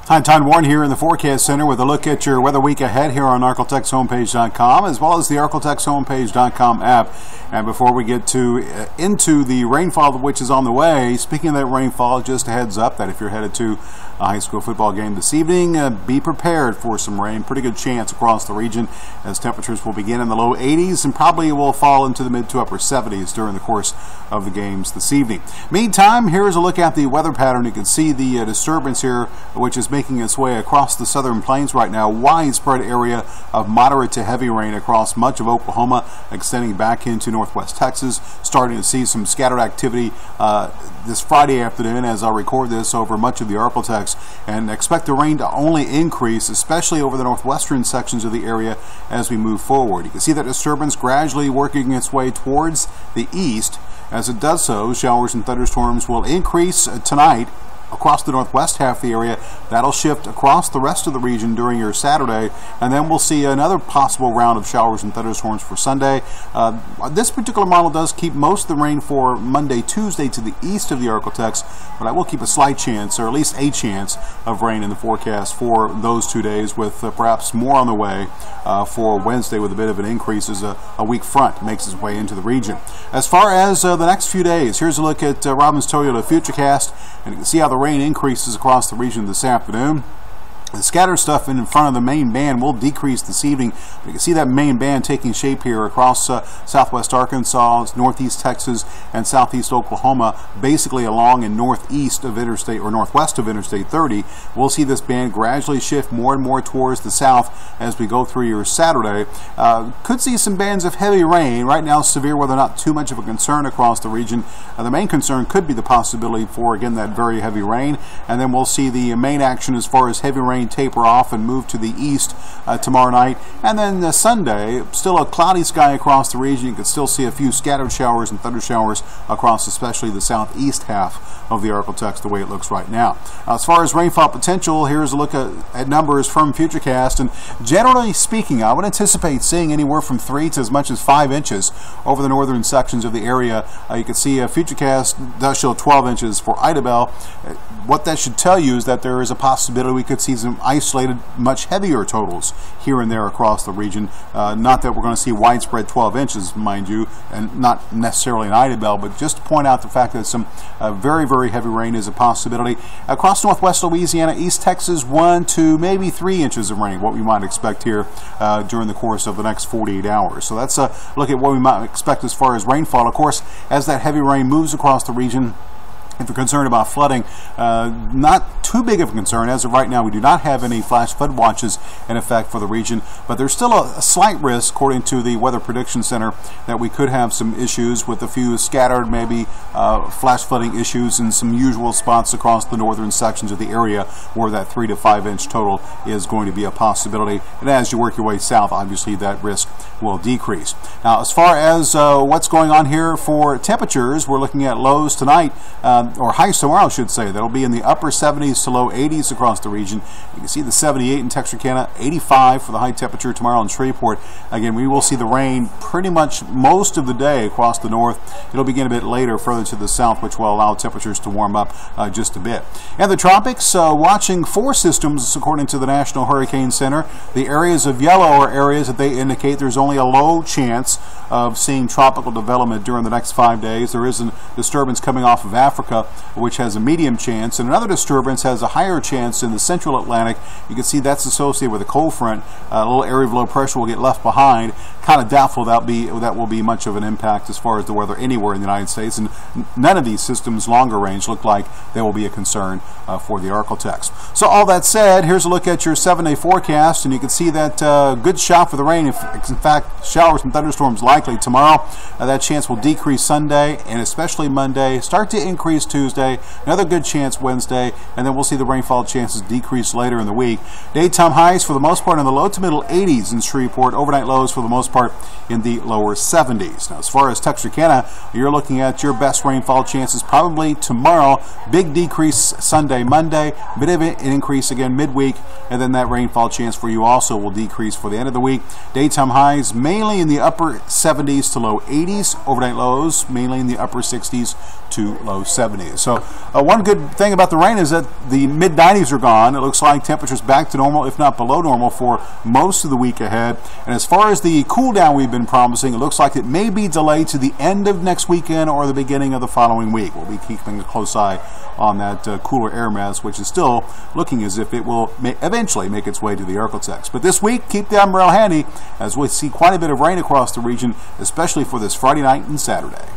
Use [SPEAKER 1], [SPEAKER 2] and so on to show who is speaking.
[SPEAKER 1] Hi, Tom Warren here in the Forecast Center with a look at your weather week ahead here on ArklateXHomepage.com, as well as the ArklateXHomepage.com app. And before we get into the rainfall which is on the way, speaking of that rainfall, just a heads up that if you're headed to a high school football game this evening, be prepared for some rain. Pretty good chance across the region as temperatures will begin in the low 80s and probably will fall into the mid to upper 70s during the course of the games this evening. Meantime, here's a look at the weather pattern. You can see the disturbance here, which is making its way across the southern plains right now. Widespread area of moderate to heavy rain across much of Oklahoma, extending back into northwest Texas. Starting to see some scattered activity this Friday afternoon as I record this over much of the Arklatex, and expect the rain to only increase, especially over the northwestern sections of the area as we move forward. You can see that disturbance gradually working its way towards the east. As it does so, showers and thunderstorms will increase tonight across the northwest half of the area. That'll shift across the rest of the region during your Saturday, and then we'll see another possible round of showers and thunderstorms for Sunday. This particular model does keep most of the rain for Monday, Tuesday to the east of the Arklatex, but I will keep a slight chance, or at least a chance, of rain in the forecast for those 2 days, with perhaps more on the way for Wednesday, with a bit of an increase as a weak front makes its way into the region. As far as the next few days, here's a look at Robbins Toyota Futurecast, and you can see how the rain increases across the region this afternoon. The scattered stuff in front of the main band will decrease this evening. You can see that main band taking shape here across southwest Arkansas, northeast Texas, and southeast Oklahoma, basically along and northeast of Interstate, or northwest of Interstate 30. We'll see this band gradually shift more and more towards the south as we go through your Saturday. Could see some bands of heavy rain. Right now, severe weather not too much of a concern across the region. The main concern could be the possibility for, again, that very heavy rain. And then we'll see the main action as far as heavy rain taper off and move to the east tomorrow night. And then Sunday, still a cloudy sky across the region. You can still see a few scattered showers and thunder showers across especially the southeast half of the Arklatex, the way it looks right now. As far as rainfall potential, here's a look at numbers from Futurecast. And generally speaking, I would anticipate seeing anywhere from 3 to as much as 5 inches over the northern sections of the area. You can see Futurecast does show 12 inches for Idabel. What that should tell you is that there is a possibility we could see some isolated, much heavier totals here and there across the region. Not that we're going to see widespread 12 inches, mind you, and not necessarily in Idabel, but just to point out the fact that some very, very heavy rain is a possibility. Across northwest Louisiana, east Texas, 1 to maybe 3 inches of rain, what we might expect here during the course of the next 48 hours. So that's a look at what we might expect as far as rainfall. Of course, as that heavy rain moves across the region, if you're concerned about flooding, not too big of a concern. As of right now, we do not have any flash flood watches in effect for the region, but there's still a slight risk, according to the Weather Prediction Center, that we could have some issues with a few scattered, maybe flash flooding issues in some usual spots across the northern sections of the area where that 3 to 5 inch total is going to be a possibility. And as you work your way south, obviously that risk will decrease. Now, as far as what's going on here for temperatures, we're looking at lows tonight, or highs tomorrow, I should say. That'll be in the upper 70s to low 80s across the region. You can see the 78 in Texarkana, 85 for the high temperature tomorrow in Shreveport. Again, we will see the rain pretty much most of the day across the north. It'll begin a bit later further to the south, which will allow temperatures to warm up just a bit. And the tropics, watching 4 systems according to the National Hurricane Center. The areas of yellow are areas that they indicate there's only a low chance of seeing tropical development during the next 5 days. There is a disturbance coming off of Africa, which has a medium chance, and another disturbance has a higher chance in the central Atlantic. You can see that's associated with a cold front. A little area of low pressure will get left behind. Kind of doubtful that will be much of an impact as far as the weather anywhere in the United States, and none of these systems longer range look like they will be a concern for the Arklatex. So all that said, here's a look at your 7-day forecast, and you can see that good shot for the rain. In fact, showers and thunderstorms likely tomorrow. That chance will decrease Sunday and especially Monday, start to increase Tuesday, another good chance Wednesday, and then we'll see the rainfall chances decrease later in the week. Daytime highs for the most part in the low to middle 80s in Shreveport, overnight lows for the most part in the lower 70s. Now, as far as Texarkana, you're looking at your best rainfall chances probably tomorrow. Big decrease Sunday, Monday, bit of an increase again midweek, and then that rainfall chance for you also will decrease for the end of the week. Daytime highs mainly in the upper 70s to low 80s, overnight lows mainly in the upper 60s to low 70s. 70s. So one good thing about the rain is that the mid-90s are gone. It looks like temperatures back to normal, if not below normal, for most of the week ahead. And as far as the cool down we've been promising, it looks like it may be delayed to the end of next weekend or the beginning of the following week. We'll be keeping a close eye on that cooler air mass, which is still looking as if it will eventually make its way to the Arklatex. But this week, keep the umbrella handy as we see quite a bit of rain across the region, especially for this Friday night and Saturday.